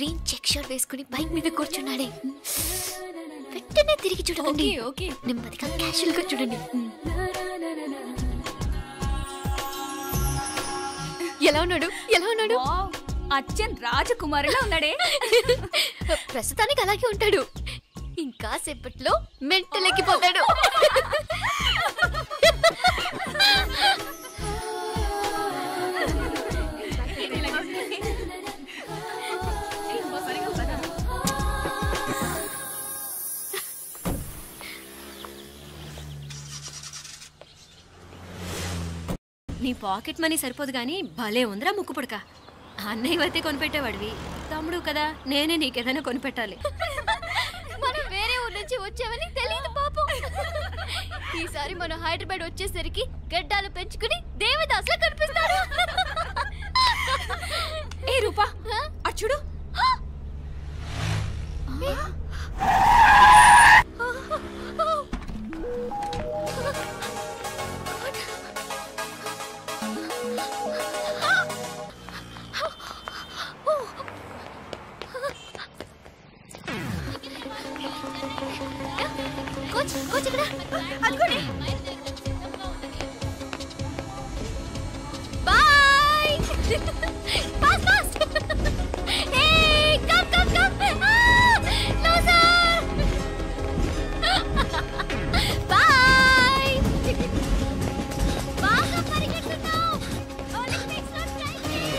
Green check shirt వేసుకుని bike మీద కూర్చున్నాడే. వెంటనే తిరిగి చూడండి. ఓకే నెమ్మదిగా క్యాషువల్ గా చూడండి. ఎలా ఉన్నాడు? ఎలా ఉన్నాడు? అచ్చన్ రాజకుమారిలా ఉన్నాడే. ప్రస్తుతానికి అలాగే ఉంటాడు. ఇంకా సేపట్లో మెంటలెక్కిపోతాడు. నీ పాకెట్ మనీ సరిపోదు గానీ భలే ఉందిరా ముక్కు పుడక. అన్నయ్య అయితే కొనిపెట్టేవాడివి, తమ్ముడు కదా నేనే నీకేదైనా కొనిపెట్టాలి. మనం వేరే ఊరు నుంచి వచ్చామని తెలియదు పాపం. ఈసారి మనం హైదరాబాద్ వచ్చేసరికి గడ్డాలు పెంచుకుని దేవదాసులా కనిపిస్తాడు. ఏ రూపా అటు చూడు. కోచ్ ఇక్కడ అనుకోండి. Boy. Fast fast. Hey come come come. Loser. Boy. బాగా పరిగెత్తుతావు. ఒలింపిక్స్ లో ట్రై చేయి.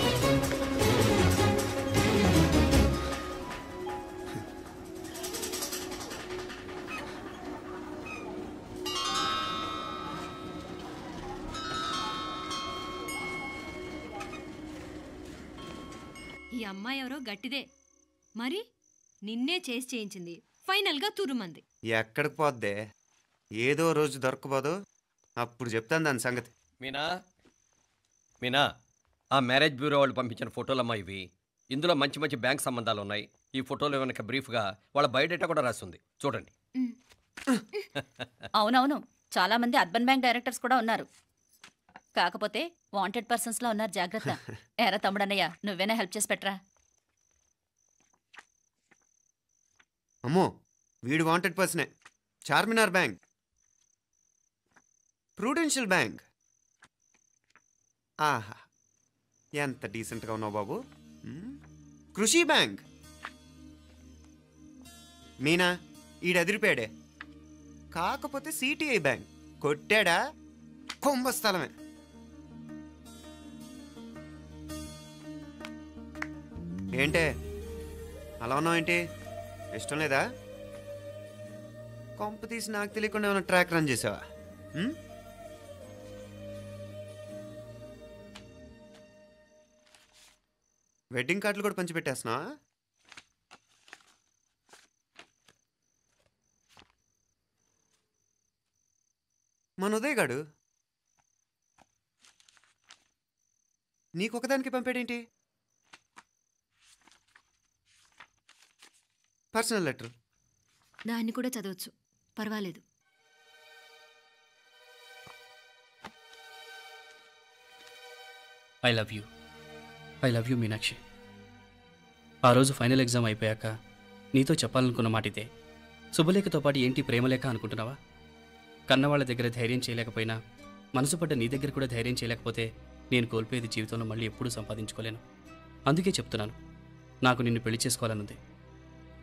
ఈ అమ్మాయి ఎవరో గట్టిదే, మరి నిన్నే చేసి చేయించింది. ఫైనల్ గా తురుమంది. ఎక్కడికి పోద్దే? ఏదో రోజు దొరకపోదు, అప్పుడు చెప్తాను దాని సంగతి. మీనా మీనా ఆ మ్యారేజ్ బ్యూరో వాళ్ళు పంపించిన ఫోటోలమ్మా ఇవి. ఇందులో మంచి మంచి బ్యాంక్ సంబంధాలు ఉన్నాయి. ఈ ఫోటోలు వెనక బ్రీఫ్గా వాళ్ళ బయోడేటా కూడా రాస్తుంది, చూడండి. అవునవును, చాలా మంది అర్బన్ బ్యాంక్ డైరెక్టర్స్ కూడా ఉన్నారు. కాకపోతే వాంటెడ్ పర్సన్స్ లో ఉన్నారు, జాగ్రత్త. ఎరా తమ్ముడన్నయ్య, నువ్వేనా హెల్ప్ చేసి పెట్టరా? అమ్మో, వీడు వాంటెడ్ పర్సనే. Charminar bank, Prudential bank. ఆహా, ఎంత డీసెంట్గా ఉన్నావు బాబు. కృషి బ్యాంక్. మీనా ఈడు ఎదిరిపోయాడే. కాకపోతే సిటిఐ బ్యాంక్ కొట్టాడా కుంభస్థలమే. ఏంటే అలా ఉన్నావు? ఏంటి ఇష్టం లేదా? కొంప తీసి నాకు తెలియకుండా ఏమైనా ట్రాక్ రన్ చేసావా? వెడ్డింగ్ కార్డులు కూడా పంచిపెట్టేస్తున్నావా? మన ఉదయ్ గాడు నీకొకదానికి పంపాడేంటి? Personal letter. దాన్ని కూడా చదవచ్చు, పర్వాలేదు. I love you Meenakshi. ఆ రోజు ఫైనల్ ఎగ్జామ్ అయిపోయాక నీతో చెప్పాలనుకున్న మాట ఇదే. శుభలేఖతో పాటు ఏంటి ప్రేమలేఖ అనుకుంటున్నావా? కన్నవాళ్ళ దగ్గర ధైర్యం చేయలేకపోయినా మనసు పడ్డ నీ దగ్గర కూడా ధైర్యం చేయలేకపోతే నేను కోల్పోయేది జీవితంలో మళ్ళీ ఎప్పుడూ సంపాదించుకోలేను. అందుకే చెప్తున్నాను, నాకు నిన్ను పెళ్లి చేసుకోవాలనుంది.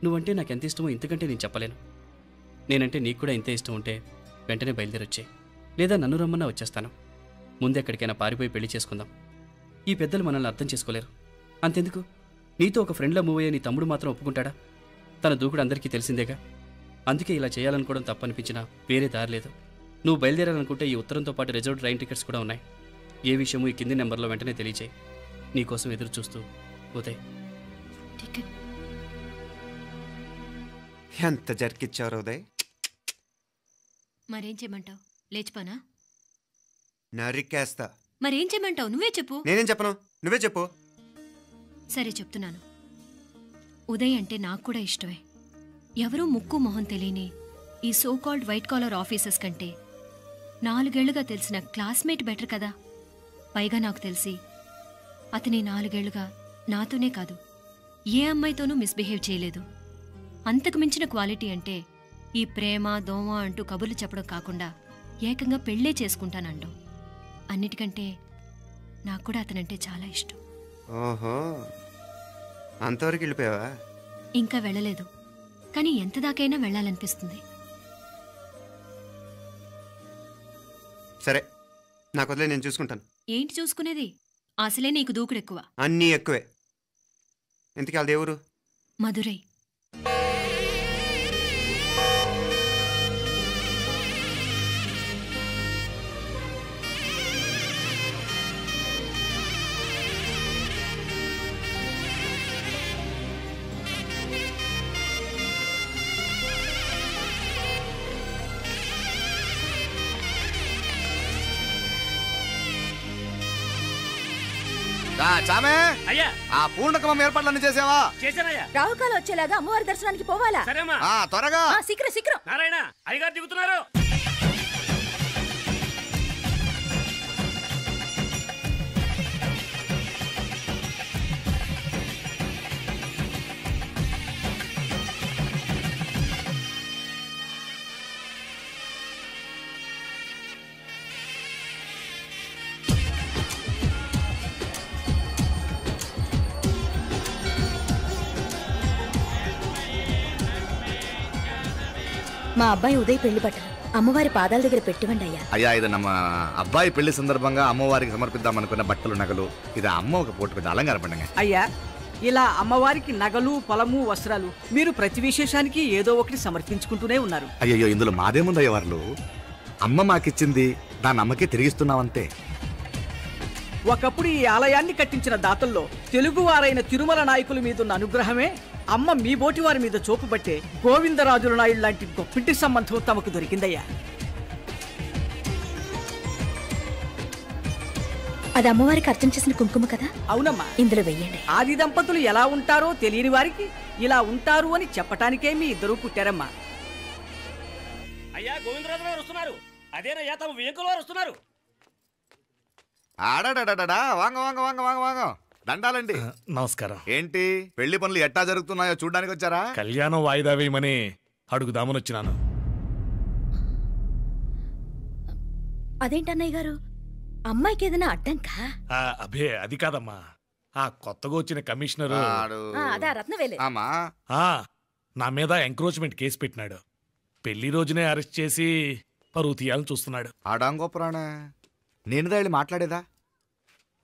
నువ్వంటే నాకు ఎంత ఇష్టమో ఇంతకంటే నేను చెప్పలేను. నేనంటే నీకు కూడా ఇంతే ఇష్టం ఉంటే వెంటనే బయలుదేరొచ్చే, లేదా నన్ను రమ్మన్నా వచ్చేస్తాను. ముందెక్కడికైనా పారిపోయి పెళ్లి చేసుకుందాం. ఈ పెద్దలు మనల్ని అర్థం చేసుకోలేరు. అంతెందుకు, నీతో ఒక ఫ్రెండ్లా మూవ్ అయ్యే నీ తమ్ముడు మాత్రం ఒప్పుకుంటాడా? తన దూకుడు అందరికీ తెలిసిందేగా. అందుకే ఇలా చేయాలనుకోవడం తప్పనిపించినా వేరే దారి లేదు. నువ్వు బయలుదేరాలనుకుంటే ఈ ఉత్తరంతో పాటు రిజర్వ్ ట్రైన్ టికెట్స్ కూడా ఉన్నాయి. ఏ విషయమూ ఈ కింది నెంబర్లో వెంటనే తెలియచేయి. నీకోసం ఎదురు చూస్తూ ఉదయ్. ఎంత జరికిచ్చారు ఉదయ్. మరేం చేయమంటావు? లేచిపోనా? నరికేస్తా. మరేం చేయమంటావు? నువ్వే చెప్పు. నేనేం చెప్పను, నువ్వే చెప్పు. సరే చెప్తున్నాను. ఉదయ్ అంటే నాకు కూడా ఇష్టమే. ఎవరూ ముక్కు మొహం తెలియని ఈ so called white collar officers కంటే 4 ఏళ్లుగా తెలిసిన క్లాస్మేట్ బెటర్ కదా. పైగా నాకు తెలిసి అతని 4 ఏళ్లుగా నాతోనే కాదు ఏ అమ్మాయితోనూ మిస్బిహేవ్ చేయలేదు. అంతకు మించిన క్వాలిటీ అంటే ఈ ప్రేమ దోమ అంటూ కబుర్లు చెప్పడం కాకుండా ఏకంగా పెళ్ళే చేసుకుంటానండు. అన్నిటికంటే నాకు కూడా అతనంటే చాలా ఇష్టం. ఓహో, అంతవరకు వెళ్ళిపోయావా? ఇంకా వెళ్ళలేదు, కానీ ఎంత దాకైనా వెళ్ళాలనిపిస్తుంది. సరే, నాకు వదిలే, నేను చూసుకుంటాను. ఏంటి చూసుకునేది? అసలే నీకు దూకుడెక్కువ. అన్నీ ఎక్కువే. ఇంతకీ వాళ్ళ దేవురు? మధురై. చామే అయ్యా, ఆ పూర్ణకమం ఏర్పాట్లన్నీ చేసావా? చేశానయ్యా. రావుకాలం వచ్చేలాగా అమ్మవారి దర్శనానికి పోవాలా? సరేమ్మా. త్వరగా. శీఘ్రం శీఘ్రం. నారాయణ, అయ్యగారు దిగుతున్నారు. మా అబ్బాయి ఉదయ్ పెళ్లి బట్టలు అమ్మవారి పాదాల దగ్గర పెట్టివండి అయ్యా. అయ్యా, ఇది నమ్మ అబ్బాయి పెళ్లి సందర్భంగా అమ్మవారికి సమర్పిద్దాం అనుకున్న బట్టలు నగలు. ఇది అమ్మ ఒక పూట పెద్ద అలంకార పండుగ. అయ్యా, ఇలా అమ్మవారికి నగలు పొలము వస్త్రాలు మీరు ప్రతి విశేషానికి ఏదో ఒకటి సమర్పించుకుంటూనే ఉన్నారు. అయ్యో, ఇందులో మాదేముందయ్య వాళ్ళు. అమ్మ మాకిచ్చింది, దాన్ని అమ్మకే తిరిగిస్తున్నామంతే. ఒకప్పుడు ఈ ఆలయాన్ని కట్టించిన దాతల్లో తెలుగువారైన తిరుమల నాయకుల మీదున్న అనుగ్రహమే అమ్మ మీ బోటి వారి మీద చూపుబట్టే గోవిందరాజుల నాయుడు లాంటి గొప్పింటి సంబంధం తమకు దొరికిందయ్యా. అది అమ్మవారికి అర్చన చేసిన కుంకుమ కదా? అవునమ్మా, ఇందులో వెయ్యండి. ఆది దంపతులు ఎలా ఉంటారో తెలియని వారికి ఇలా ఉంటారు అని చెప్పటానికే మీ ఇద్దరు పుట్టారమ్మా. అయ్యా, గోవిందరాజు గారు వస్తున్నారు. అదేనయ్యా, తమ వెంకుల వారు వస్తున్నారు. ఆడాడా, వాంగ వాంగ వాంగ వాంగ వాంగ. దండాలండి. నమస్కారం. ఏంటి పెళ్లి పనులు ఎట్టా జరుగుతున్నాయో చూడడానికి వచ్చారా? కళ్యాణం వాయిదా వేయమని అడుగుదామని వచ్చినాను. అదేంటన్నయ్య గారు, అమ్మాయికి ఏదైనా అడ్డంకా? అభే, అది కాదమ్మా. ఆ కొత్తగా వచ్చిన కమిషనరు అదా రత్నవేలే. నా మీద ఎంక్రోచ్మెంట్ కేసు పెట్టినాడు. పెళ్లి రోజునే అరెస్ట్ చేసి పరువు తీయాలని చూస్తున్నాడు. ఆడాంగో ప్రాణ, నేను వెళ్ళి మాట్లాడేదా?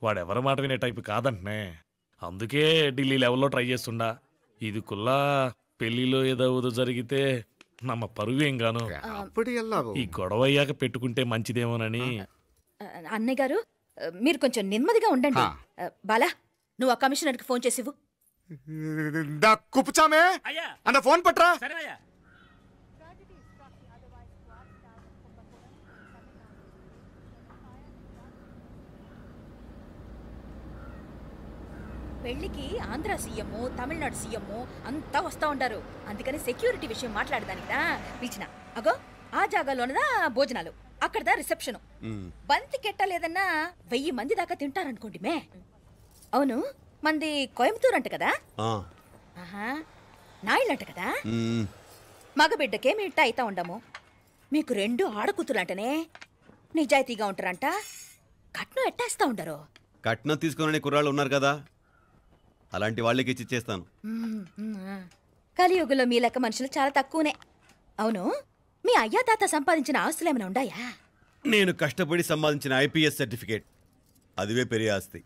వాడెవరి మాట వినే టైపు కాదంటనే. అందుకే ఢిల్లీ లెవెల్లో ట్రై చేస్తుండా. ఇది కుల్లా పెళ్లిలో ఏదో జరిగితే నమ్మ పరువేం గాను. ఈ గొడవ అయ్యాక పెట్టుకుంటే మంచిదేమోనని. అన్నయ్య గారు, మీరు కొంచెం నెమ్మదిగా ఉండండి. బాలా, నువ్వు ఆ కమిషనర్కి ఫోన్ చేసివు. కుప్పుచామే అన్న ఫోన్ పట్రా. పెళ్లికి ఆంధ్ర సీఎం, తమిళనాడు సీఎం అంతా వస్తా ఉంటారు. అందుకని సెక్యూరిటీ విషయం మాట్లాడదానికినా పిలిచిన. అగో ఆ జాగాలోనదా భోజనాలు, అక్కడదా రిసెప్షన్. బంతి కెట్టలేదన్నా 1000 మంది దాకా తింటారనుకోండి మే. అవును, మంది కోయంబత్తూర్ అంట కదా? నాయుళ్ళంట కదా? మగబిడ్డకే మీ ఇట్ట అయితా ఉండము. మీకు 2 ఆడకూతురంటనే నిజాయితీగా ఉంటారంట. కట్నం ఎట్టేస్తా ఉండరు. కట్నం తీసుకునే కుర్రాళ్ళు ఉన్నారు కదా, అలాంటి వాళ్ళకి ఇచ్చేస్తాను. కలియుగంలో మీ లెక్క మనుషులు చాలా తక్కువనే. అవును, మీ అయ్యా తాత సంపాదించిన ఆస్తులు ఏమైనా ఉన్నాయా? నేను కష్టపడి సంపాదించిన ఐపీఎస్ సర్టిఫికేట్, அதுவே பெரிய ஆஸ்தி.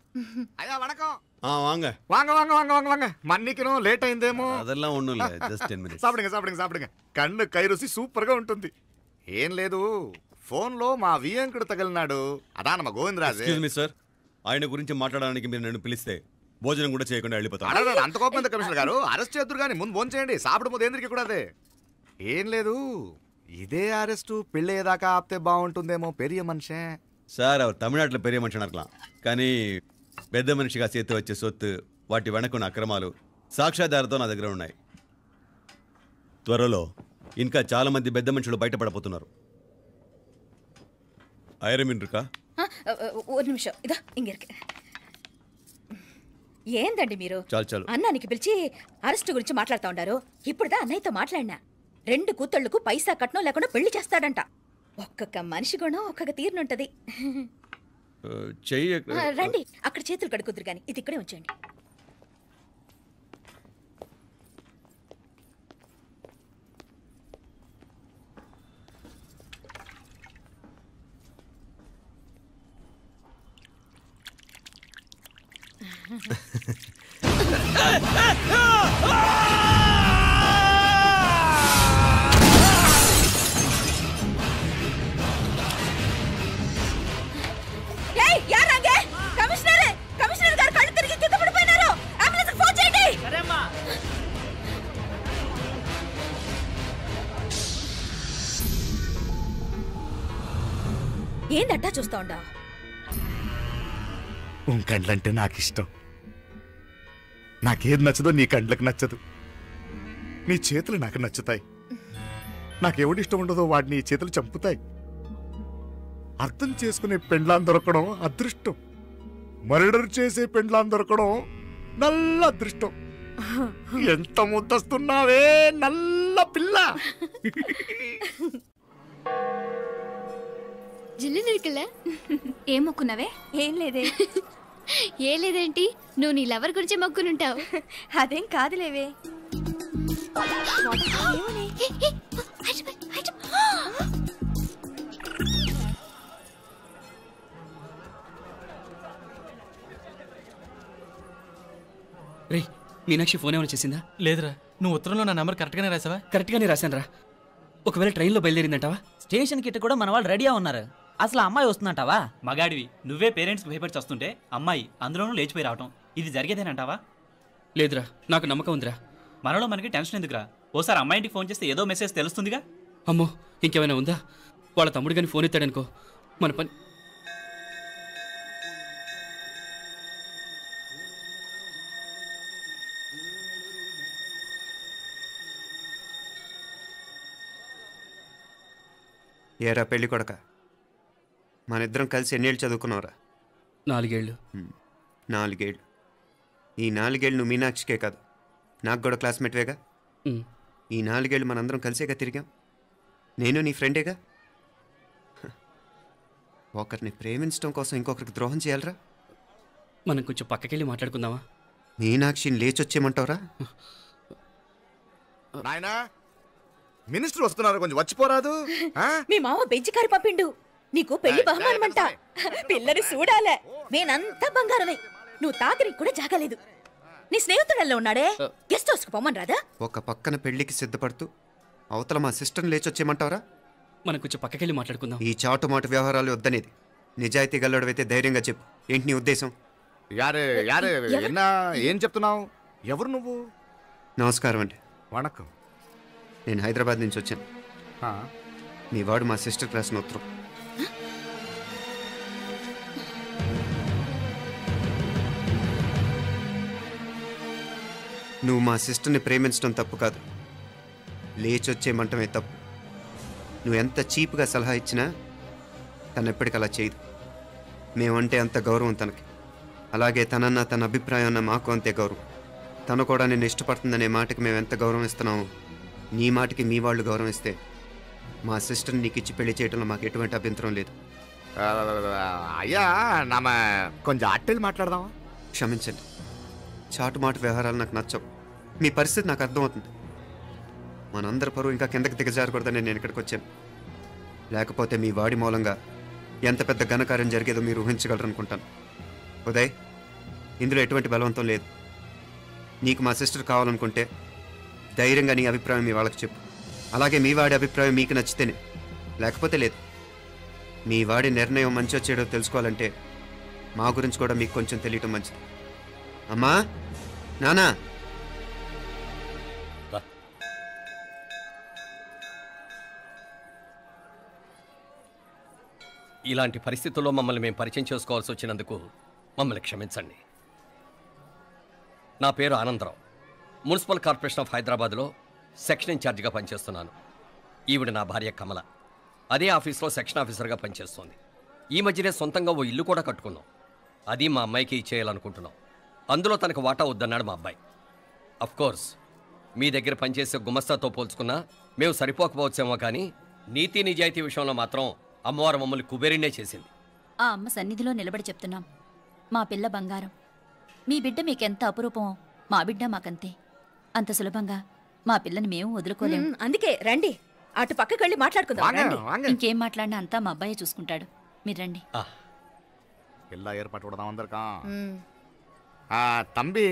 అయ్యా వణకం. வாங்க வாங்க வாங்க வாங்க வாங்க வாங்க. மன்னிக்கணும், లేట్ అయిందేమో. அதெல்லாம் ஒண்ணும் இல்ல, just 10 minutes. సాப்பிடுங்க సాப்பிடுங்க సాப்பிடுங்க. కన్ను కై రుచి సూపర్ గా ఉంటుంది. ఏం లేదు, ఫోన్ లో మా వియంకుడు తగిలినాడు. అదా నమ్మ గోవిందరాజు. ఎక్స్క్యూజ్ మీ సార్, ఆయన గురించి మాట్లాడడానికి మీరు నన్ను పిలిస్తే భోజనం కూడా చేయకుండా వెళ్ళిపోతాను. అంత కోపం ఎంత కమిషనర్ గారు? అరెస్ట్ చేద్దరు కానీ ముందు ఫోన్ చేయండి. సాపిడు ముందు ఎందుకు కూడా అదే. ఏం లేదు, ఇదే అరెస్టు పెళ్ళేదాకా ఆపితే బాగుంటుందేమో. పెరియ మనిషే సార్, அவர் తమిళనాడులో పెరియ మనిషి అనర్కలాం, కానీ పెద్ద మనిషిగా చేతి వచ్చే సొత్తు, వాటి వెనకున్న అక్రమాలు సాక్ష్యాధారతో నా దగ్గర ఉన్నాయి. త్వరలో ఇంకా చాలా మంది పెద్ద మనుషులు బయటపడబోతున్నారు. ஒரு நிமிஷம், இதோ இங்க இருக்கு. ఏందండి మీరు చాలు చాలు అన్నానికి పిలిచి అరెస్ట్ గురించి మాట్లాడుతూ ఉండారు. ఇప్పుడుదా అన్నయ్యతో మాట్లాడినా 2 కూతుళ్లకు పైసా కట్నం లేకుండా పెళ్లి చేస్తాడంట. ఒక్కొక్క మనిషి గుణం ఒక్కొక్క తీరునుంటది. చెయ్యి రండి, అక్కడ చేతులు కడుకుదురు గాని ఇది ఇక్కడే ఉంచండి. కమిషనర్ గారు కళ్ళు తిరిగి కింద పడిపోయినారు. అంబులెన్స్ ఫోన్ చేయండి. ఏందట్టా చూస్తా ఉండా? కండ్లంటే నాకు ఇష్టం. నాకేది నచ్చదో నీ కండ్లకు నచ్చదు. నీ చేతులు నాకు నచ్చుతాయి. నాకెవడి ఇష్టం ఉండదో వాడు నీ చేతులు చంపుతాయి. అర్థం చేసుకునే పెండ్లాం దొరకడం అదృష్టం. మర్డర్ చేసే పెండ్లాం దొరకడం నల్ల అదృష్టం. ఎంత ముద్దస్తున్నావే నల్ల పిల్ల. జిల్లు నిరుకులే ఏం మొక్కున్నావే? ఏం లేదే. ఏ లేదేంటి, నువ్వు నీ లవర్ గురించి మొక్కునుంటావు. అదేం కాదులేవే. రే మీనాక్షి ఫోన్ ఏమైనా చేసిందా? లేదురా. నువ్వు ఉత్తరంలో నా నెంబర్ కరెక్ట్గానే రాసావా? కరెక్ట్గానే రాశాను రా. ఒకవేళ ట్రైన్లో బయలుదేరిందంటావా? స్టేషన్ కిட்ட కూడా మన వాళ్ళు రెడీగా ఉన్నారు. అసలు అమ్మాయి వస్తుందంటావా? మగాడివి నువ్వే పేరెంట్స్కి భయపడి వస్తుంటే అమ్మాయి అందులోనూ లేచిపోయి రావటం ఇది జరిగేదేనంటావా? లేదురా, నాకు నమ్మకం ఉందిరా. మనలో మనకి టెన్షన్ ఎందుకురా? ఓసారి అమ్మాయి ఇంటికి ఫోన్ చేస్తే ఏదో మెసేజ్ తెలుస్తుందిగా. అమ్మో ఇంకేమైనా ఉందా? వాళ్ళ తమ్ముడు కానీ ఫోన్ ఎత్తాడనుకో మన పని. ఏరా పెళ్ళి కొడక, మన ఇద్దరం కలిసి ఎన్నేళ్ళు చదువుకున్నావురా? 4 ఏళ్ళు. 4 ఏళ్ళు. ఈ 4 ఏళ్ళు నువ్వు మీనాక్షికే కాదు నాకు కూడా క్లాస్మేట్వేగా. ఈ 4 ఏళ్ళు మనందరం కలిసేగా తిరిగాం. నేను నీ ఫ్రెండేగా. ఒకరిని ప్రేమించడం కోసం ఇంకొకరికి ద్రోహం చేయాలరా? మనం కొంచెం పక్కకెళ్ళి మాట్లాడుకుందామా? మీనాక్షిని లేచొచ్చేయమంటావురా? నాయనా మినిస్టర్ వస్తున్నారు, కొంచెం వచ్చిపోరాదు. మీ మామ బెంచికారి పంపిండు. నీకు పెళ్లి బహుమానమంట. పిల్లని చూడాలే. నేనంతా బంగారమే. నువ్వు తాగరికి కూడా జాగలేదు. నీ స్నేహితుడల్లో ఉన్నాడే, గెస్ట్ హౌస్కి పొమ్మని రాదా? ఒక పక్కన పెళ్లికి సిద్ధపడుతూ అవతల మా సిస్టర్ని లేచొచ్చేయమంటావరా? మనం కొంచెం పక్కకెళ్ళి మాట్లాడుకుందాం. ఈ చాటుమాటు వ్యవహారాలు వద్దనేది. నిజాయితీ గల్లడవైతే ధైర్యంగా చెప్పు, ఏంటి నీ ఉద్దేశం? యారే యారే ఎన్నా ఏం చెప్తున్నావు? ఎవరు నువ్వు? నమస్కారం అండి. వణకం. నేను హైదరాబాద్ నుంచి వచ్చాను. మీ వాడు మా సిస్టర్ క్లాస్ని ఉత్తరం. నువ్వు మా సిస్టర్ని ప్రేమించడం తప్పు కాదు, లేచొచ్చేయమంటమే తప్పు. నువ్వు ఎంత చీప్గా సలహా ఇచ్చినా తను ఎప్పటికీ అలా చేయదు. మేమంటే అంత గౌరవం తనకి. అలాగే తనన్న తన అభిప్రాయం అన్న మాకు అంతే గౌరవం. తను కూడా నిన్ను ఇష్టపడుతుందనే మాటకి మేము ఎంత గౌరవం ఇస్తున్నామో నీ మాటకి మీ వాళ్ళు గౌరవం ఇస్తే మా సిస్టర్ని నీకు ఇచ్చి పెళ్లి చేయడంలో మాకు ఎటువంటి అభ్యంతరం లేదు. అయ్యా నామ కొంచెం అట్టెలు మాట్లాడదామా? క్షమించండి, చాటుమాటు వ్యవహారాలు నాకు నచ్చవు. మీ పరిస్థితి నాకు అర్థమవుతుంది. మనందరి పరువు ఇంకా కిందకి దిగజారకూడదని నేను ఇక్కడికి వచ్చాను. లేకపోతే మీ వాడి మూలంగా ఎంత పెద్ద ఘనకార్యం జరిగేదో మీరు ఊహించగలరనుకుంటాను. ఉదయ్, ఇందులో ఎటువంటి బలవంతం లేదు. నీకు మా సిస్టర్ కావాలనుకుంటే ధైర్యంగా నీ అభిప్రాయం మీ వాళ్ళకి చెప్పు. అలాగే మీ వాడి అభిప్రాయం మీకు నచ్చితేనే, లేకపోతే లేదు. మీ వాడి నిర్ణయం మంచి వచ్చేయడో తెలుసుకోవాలంటే మా గురించి కూడా మీకు కొంచెం తెలియటం మంచిది. అమ్మా, నానా, ఇలాంటి పరిస్థితుల్లో మమ్మల్ని మేము పరిచయం చేసుకోవాల్సి వచ్చినందుకు మమ్మల్ని క్షమించండి. నా పేరు ఆనందరావు. మున్సిపల్ కార్పొరేషన్ ఆఫ్ హైదరాబాద్లో సెక్షన్ ఇన్ఛార్జిగా పనిచేస్తున్నాను. ఈవిడ నా భార్య కమల. అదే ఆఫీస్లో సెక్షన్ ఆఫీసర్గా పనిచేస్తోంది. ఈ మధ్యనే సొంతంగా ఓ ఇల్లు కూడా కట్టుకున్నాం. అది మా అమ్మాయికి ఇచ్చేయాలనుకుంటున్నాం. అందులో తనకు వాటా వద్దన్నాడు మా అబ్బాయి. కోర్స్ మీ దగ్గర పనిచేసే గుమస్తాతో పోల్చుకున్నా మేము సరిపోకపోవచ్చేమో, కానీ నీతి నిజాయితీ విషయంలో మాత్రం అమ్మవారు మమ్మల్ని కుబేరినే చేసింది. ఆ అమ్మ సన్నిధిలో నిలబడి చెప్తున్నాం, మా పిల్ల బంగారం. మీ బిడ్డ మీకెంత అపురూపమో మా బిడ్డ మాకంతే. అంత సులభంగా మా పిల్లని మేము వదులుకోలేము. అందుకే రండి, అటు పక్కకి వెళ్ళి మాట్లాడుకుందాం. రండి. ఇంకేం మాట్లాడినా అంతా మా అబ్బాయి చూసుకుంటాడు. మీరు రండి. ఎలా ఏర్పాటు కొడదాం అందరికా. తంబి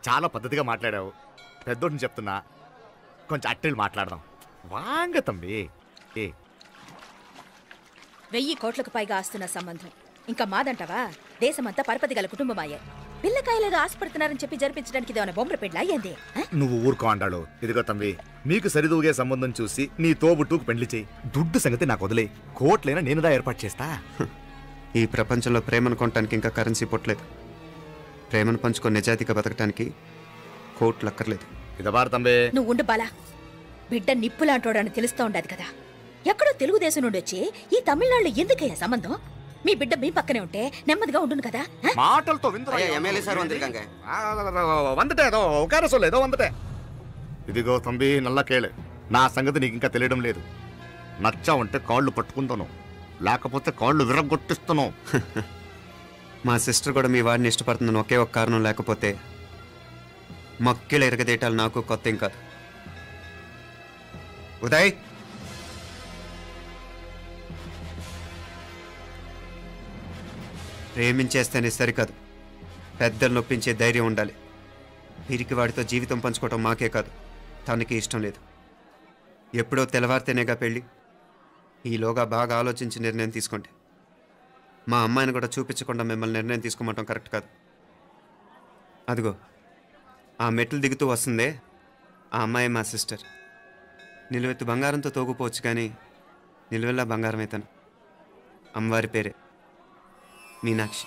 చాలా పద్ధతిగా మాట్లాడావు. పెద్దోడిని చెప్తున్నా, కొంచెం అట్టెళ్ళు మాట్లాడదాం. వాంగ తంబి. 1000 కోట్లకు పైగా ఆస్తున్న సంబంధం ఇంకా మాదంటావా? దేశమంతా పరపతి గల కుటుంబమాయే. పిల్లకాయలేదో ఆశపడుతున్నారని చెప్పి జరిపించడానికి ఇదేమైనా బొమ్మర పెళ్ళి అయ్యింది. నువ్వు ఊరుకో అంటాడు. ఇదిగో తంబి, మీకు సరిదూగే సంబంధం చూసి నీ తోబుట్టుకు పెళ్లి చేయి. దుడ్డు సంగతి నాకు వదిలే. కోట్లైనా నేనుదా ఏర్పాటు చేస్తా. ఈ ప్రపంచంలో ప్రేమను కొనటానికి ఇంకా కరెన్సీ పుట్టలేదు. ప్రేమను పంచుకొని నిజాయితీగా బతకటానికి కోట్లు అక్కర్లేదు. ఇదబారు తంబి. నువ్వు ఉండు బాలా. బిడ్డ నిప్పులాంటోడని తెలుస్తూ ఉండదు కదా. ఎక్కడో తెలుగుదేశం నుండి వచ్చి ఈ తమిళనాడులో ఎందుకయ్యా సంబంధం? మీ బిడ్డ మీ పక్కనే ఉంటే నెమ్మదిగా ఉండును కదా. మాటలతో ఇదిగో తంబి, నల్ల కేళే. నా సంగతి నీకు ఇంకా తెలియడం లేదు. నచ్చా ఉంటే కాళ్ళు పట్టుకుంటాను, లేకపోతే కాళ్ళు విరగొట్టిస్తాను. మా సిస్టర్ కూడా మీ వాడిని ఇష్టపడుతుందని ఒకే ఒక కారణం లేకపోతే మక్కిల ఎరగదేటాలు నాకు కొత్త ఏం కాదు. ఉదయ్, ప్రేమించేస్తేనే సరికాదు, పెద్దలు నొప్పించే ధైర్యం ఉండాలి. వీరికి వాడితో జీవితం పంచుకోవటం మాకే కాదు, తనకి ఇష్టం లేదు. ఎప్పుడో తెల్లవారితేనేగా పెళ్ళి. ఈలోగా బాగా ఆలోచించి నిర్ణయం తీసుకోండి. మా అమ్మాయిని కూడా చూపించకుండా మిమ్మల్ని నిర్ణయం తీసుకోమంటాం కరెక్ట్ కాదు. అదిగో ఆ మెట్లు దిగుతూ వస్తుందే, ఆ అమ్మాయి మా సిస్టర్. నిలువెత్తు బంగారంతో తోగుపోవచ్చు, కానీ నిలువెల్లా బంగారం అవుతాను. అమ్మవారి పేరే మీనాక్షి.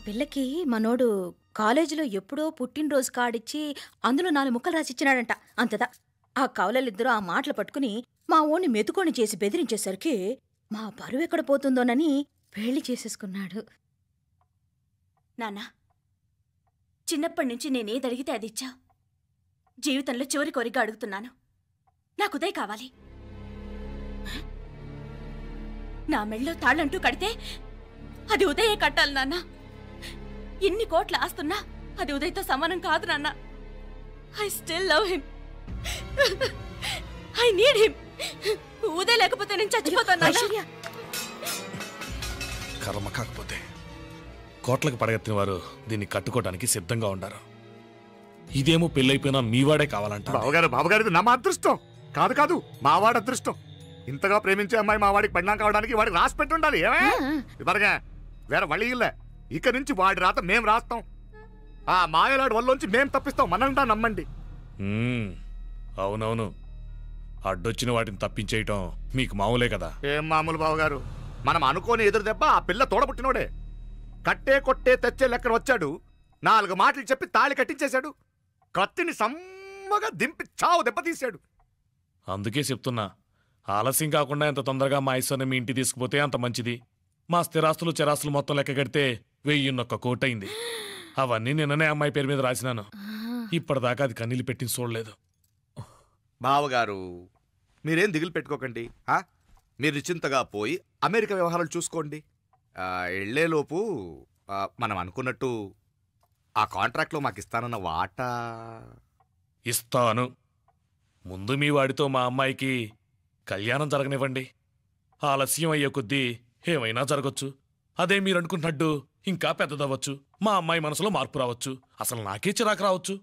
పిల్లకి మనోడు కాలేజీలో ఎప్పుడో పుట్టినరోజు కార్డిచ్చి అందులో 4 ముక్కలు రాసిచ్చినాడంట. అంతదా ఆ కవలలిద్దరూ ఆ మాటలు పట్టుకుని మా ఓని మెతుకొని చేసి బెదిరించేసరికి మా పరువు ఎక్కడ పోతుందోనని పెళ్లి చేసేసుకున్నాడు. నాన్నా, చిన్నప్పటి నుంచి నేనేదడిగితే అది ఇచ్చా. జీవితంలో చివరి కోరిక అడుగుతున్నాను. నాకు ఉదయ్ కావాలి. నా మెళ్ళో తాళ్ళంటూ కడితే అది ఉదయే కట్టాలి నాన్న. ఇన్ని కోట్ల ఆస్తున్నా అది ఉదయ్తో సమానం కాదు నాన్న. I still love him. I need him. Uday లేకపోతే నేను చచ్చిపోతాను. కర్మ కాకపోతే కోట్లకు పడగెత్తిన వారు దీన్ని కట్టుకోవడానికి సిద్ధంగా ఉండారు. ఇదేమో పెళ్ళైపోయినా మీవాడే కావాలంట. బావగారు నా అదృష్టం కాదు కాదు, మావాడి అదృష్టం. ఇంతగా ప్రేమించే అమ్మాయి మా వాడికి పడినా కావడానికి వాడికి రాసి పెట్టి ఉండాలి. ఏమే ఇవరగా వేరే వళ్ళి ఇల్లే. ఇక నుంచి వాడి రాత మేం రాస్తాం. ఆ మాయలాడి వల్లోంచి మేం తప్పిస్తాం. మనంటా నమ్మండి. అవునవును, అడ్డొచ్చిన వాటిని తప్పించేయటం మీకు మామూలే కదా. ఏం మామూలు బావగారు, మనం అనుకోని ఎదురు దెబ్బ ఆ పిల్ల తోడబుట్టినోడే. కట్టే కొట్టే తెచ్చే లెక్కన వచ్చాడు. 4 మాటలు చెప్పి తాళి కట్టించేశాడు. కత్తిని సమ్మగా దింపి చావు దెబ్బతీశాడు. అందుకే చెప్తున్నా, ఆలస్యం కాకుండా ఎంత తొందరగా మా ఐశ్వర్యం మీ ఇంటి తీసుకుపోతే అంత మంచిది. మా స్థిరాస్తులు చిరాస్తులు మొత్తం లెక్క కడితే 1001 కోటైంది. అవన్నీ నిన్ననే అమ్మాయి పేరు మీద రాసినాను. ఇప్పటిదాకా అది కన్నీళ్ళు పెట్టి చూడలేదు. బావగారు మీరేం దిగులు పెట్టుకోకండి. మీరు నిశ్చింతగా పోయి అమెరికా వ్యవహారాలు చూసుకోండి. వెళ్లేలోపు మనం అనుకున్నట్టు ఆ కాంట్రాక్ట్లో మాకు ఇస్తానన్న వాటా ఇస్తాను. ముందు మీ వాడితో మా అమ్మాయికి కళ్యాణం జరగనివ్వండి. ఆలస్యం అయ్యే కొద్దీ ఏమైనా జరగచ్చు. అదే మీరు అనుకుంటున్నట్టు ఇంకా పెద్దదవ్వచ్చు. మా అమ్మాయి మనసులో మార్పు రావచ్చు. అసలు నాకే చిరాకు రావచ్చు.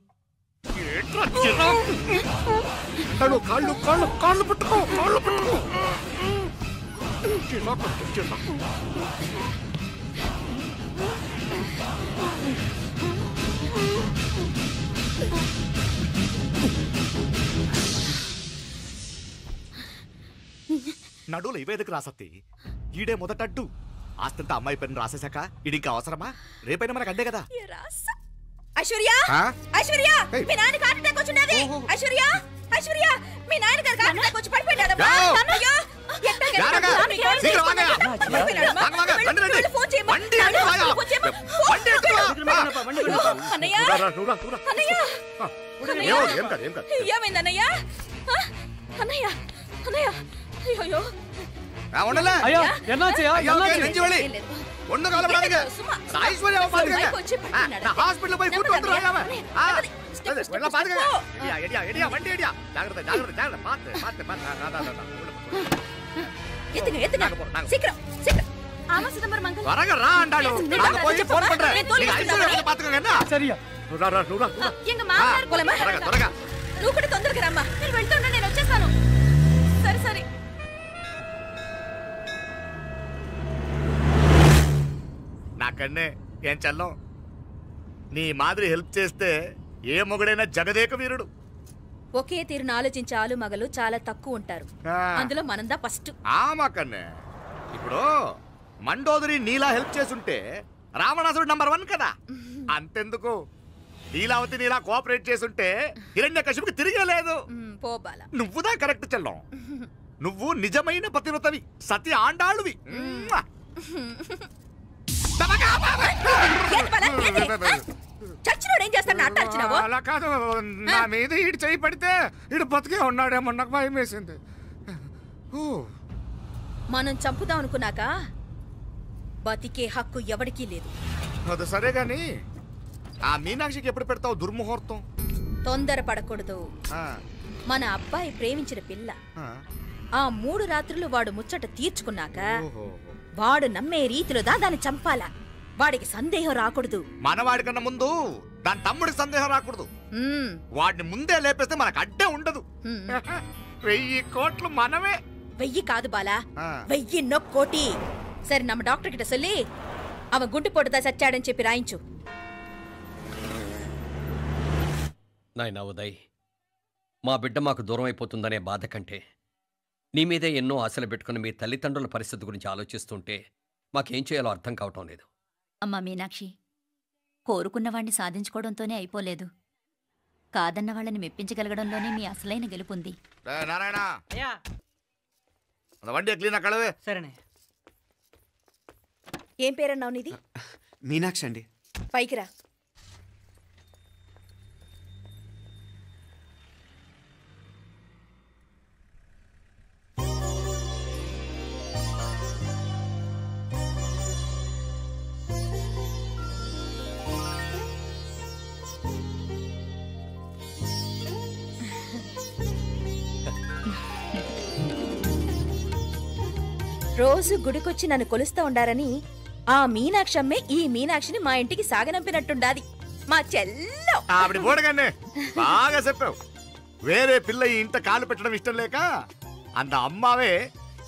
కాళ్ళు కాళ్ళు కాళ్ళు కాళ్ళు పట్టుకో కాళ్ళు పట్టుకో నడువులు ఇవేదకు రాసత్తి ఈడే మొదటడ్డు ఆస్తంతా అమ్మాయి పని రాసేశాక ఇది ఇంకా అవసరమా రేపైనా మనకు అడ్డే కదా ఐశ్వర్య ఐశ్వర్య మీ నాన్న హార్ట్ అటాక్ వచ్చినది ఐశ్వర్య ఐశ్వర్య మీ నాన్న గారికి హార్ట్ అటాక్ వచ్చి పడిపోయాడమ్మా అయ్యో ఏమైందన్నయ్య అన్నయ్య అన్నయ్య అయ్యో ஐயா என்னாச்சு என்னாச்சு நெஞ்சு வலி ஒண்ணு கவலைப்படாதீங்க ஐஸ்வர்யா பாத்துக்கங்க ஹாஸ்பிடல்ல போய் கூட்டி வந்துறாங்க எல்லாம் பாத்துக்கங்க எடியா எடியா வண்டி எடியா ஜாகிரதை ஜாகிரதை ஜாகிரதை பாத்து எத்துங்க எத்துங்க சீக்கிரம் சீக்கிரம் ஆமா சிதம்பரம் மங்கல் வரங்க ரா ஆண்டாளு நான் போய் ஃபோன் பண்றேன் நீங்க ஐஸ்வர்யா பாத்துக்கங்க என்ன சரியா நூரா எங்க மாமனார் போலமா வரங்க నువ్వు కూడా తొందరగా రమ్మా నేను వెళ్తుండే నేను వచ్చేస్తాను సరే సరే నాకన్నే ఏం చల్లం నీ మాదిరి హెల్ప్ చేస్తే ఏ మొగడైనా జగదేక వీరుడు ఒకే తీరును ఆలోచించే ఆలు మగలు చాలా తక్కువ ఉంటారు అందులో మనందా ఫస్ట్ ఆమాకన్నే ఇప్పుడు మండోదరి నీలా హెల్ప్ చేసుంటే రావణాసుడు నంబర్ 1 కదా అంతెందుకు లీలావతి నీలా కోఆపరేట్ చేసుంటే హిరణ్యకశిపుకి తిరిగే లేదు పోబాల నువ్వుదా కరెక్ట్ చెల్లం నువ్వు నిజమైన పతివ్రతవి సతి ఆండాళువి చచ్చినోడు ఏం చేస్తాడు అట్టాల్చినావు అలా కాదు నా మీద ఈడు చేయి పడితే ఈడు బతికే ఉన్నాడేమో నాకు భయం వేసింది మనం చంపుదాం అనుకున్నాక బతికే హక్కు ఎవరికీ లేదు అది సరే గాని ఆ మీనాక్షికి ఎప్పుడు పెడతావు దుర్ముహూర్తం తొందర పడకూడదు మన అబ్బాయి ప్రేమించిన పిల్ల ఆ 3 రాత్రులు వాడు ముచ్చట తీర్చుకున్నాక వాడు నమ్మే రీతిలో దాన్ని చంపాలా వాడికి సందేహం రాకూడదు మనవాడి కన్నా ముందు దాని తమ్ముడికి సందేహం రాకూడదు వాడిని ముందే లేపేస్తే మనకు అడ్డే ఉండదు 1000 కోట్లు మనమే 1000 కాదు బాలా 1000 కోటి సరే నమ్మ డాక్టర్ కిட்ட சொல்லி அவன் గుంటు పోటుదా చచ్చాడని చెప్పి రాయించు నాయనా ఉదయ్ మా బిడ్డ మాకు దూరం అయిపోతుందనే బాధ కంటే నీ మీదే ఎన్నో ఆశలు పెట్టుకుని మీ తల్లిదండ్రుల పరిస్థితి గురించి ఆలోచిస్తుంటే మాకేం చేయాలో అర్థం కావటం లేదు అమ్మా మీనాక్షి కోరుకున్నవాణ్ణి సాధించుకోవడంతోనే అయిపోలేదు కాదన్న వాళ్ళని మెప్పించగలగడంలోనే మీ అసలైన గెలుపుంది నారాయణ వండి క్లీన్ కళవే సరేనే ఏం పేరన్నావు నీది మీనాక్షి అండి పైకి రా రోజు గుడికొచ్చి నన్ను కొలుస్తా ఉండారని ఆ మీనాక్షమ్మే ఈ మీనాక్షిని మా ఇంటికి సాగనంపినట్టుండాది మా చెల్లో ఆవిడ పోడగానే బాగా చెప్పావు వేరే పిల్ల ఈ ఇంట కాలు పెట్టడం ఇష్టం లేక అంత అమ్మావే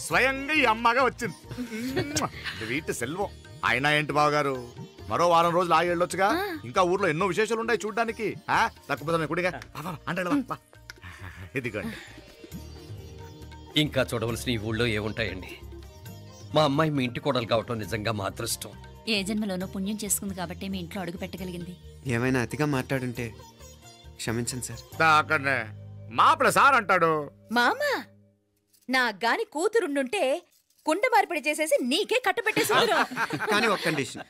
స్వయంగా ఈ అమ్మగా వచ్చింది వీటి సెల్వం అయినా ఏంటి బావగారు మరో వారం రోజులు ఆగి వెళ్ళొచ్చుగా ఇంకా ఊర్లో ఎన్నో విశేషాలు ఉన్నాయి చూడడానికి తక్కువ కుడిగా అంటే ఇదిగోండి ఇంకా చూడవలసిన ఈ ఊళ్ళో ఏముంటాయండి మా అమ్మాయి మీ ఇంటి కోడలు కావటం నిజంగా మా అదృష్టం ఏ జన్మలోనో పుణ్యం చేసుకుంది కాబట్టి మీ ఇంట్లో అడుగు పెట్టగలిగింది ఏమైనా అతిగా మాట్లాడుంటే క్షమించండి సార్ మాపడ సార్ అంటాడు మామా నా గాని కూతురుండుంటే కుండ మార్పిడి చేసేసి నీకే కట్టబెట్టేసి కానీ ఒక కండిషన్